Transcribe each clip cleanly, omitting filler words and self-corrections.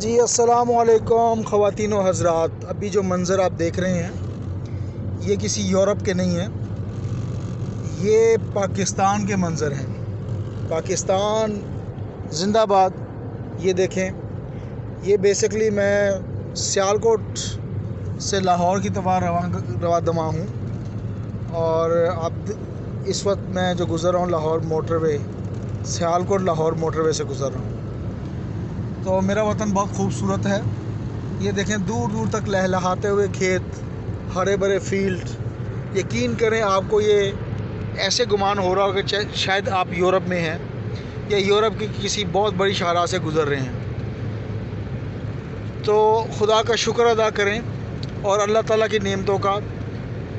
जी अस्सलामुअलैकुम ख़वातीन व हज़रात। अभी जो मंज़र आप देख रहे हैं ये किसी यूरोप के नहीं हैं, ये पाकिस्तान के मंज़र हैं। पाकिस्तान ज़िंदाबाद। ये देखें, ये बेसिकली मैं सियालकोट से लाहौर की तरफ रवा दमा हूँ और अब इस वक्त मैं जो गुज़र रहा हूँ लाहौर मोटरवे, सियालकोट लाहौर मोटरवे से गुज़र रहा हूँ। तो मेरा वतन बहुत खूबसूरत है। ये देखें, दूर दूर तक लहलहाते हुए खेत, हरे भरे फील्ड। यकीन करें, आपको ये ऐसे गुमान हो रहा होगा कि शायद आप यूरोप में हैं या यूरोप की किसी बहुत बड़ी शाहराह से गुज़र रहे हैं। तो खुदा का शुक्र अदा करें और अल्लाह ताला की नेमतों का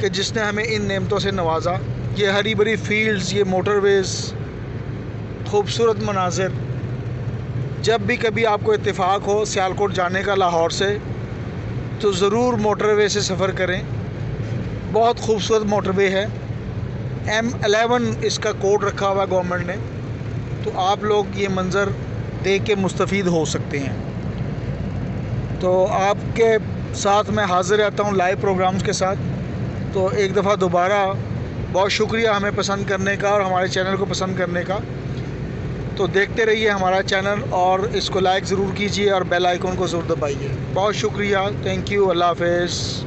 कि जिसने हमें इन नेमतों से नवाजा। ये हरी भरी फील्ड्स, ये मोटरवेज़, खूबसूरत मनाज़िर। जब भी कभी आपको इत्तेफाक हो सियालकोट जाने का लाहौर से, तो ज़रूर मोटरवे से सफ़र करें। बहुत खूबसूरत मोटरवे है। M11 इसका कोड रखा हुआ है गवर्नमेंट ने, तो आप लोग ये मंज़र देख के मुस्तफ़ीद हो सकते हैं। तो आपके साथ मैं हाज़िर रहता हूँ लाइव प्रोग्राम्स के साथ। तो एक दफ़ा दोबारा बहुत शुक्रिया हमें पसंद करने का और हमारे चैनल को पसंद करने का। तो देखते रहिए हमारा चैनल और इसको लाइक ज़रूर कीजिए और बेल आइकन को ज़रूर दबाइए। बहुत शुक्रिया, थैंक यू, अल्लाह हाफ़िज़।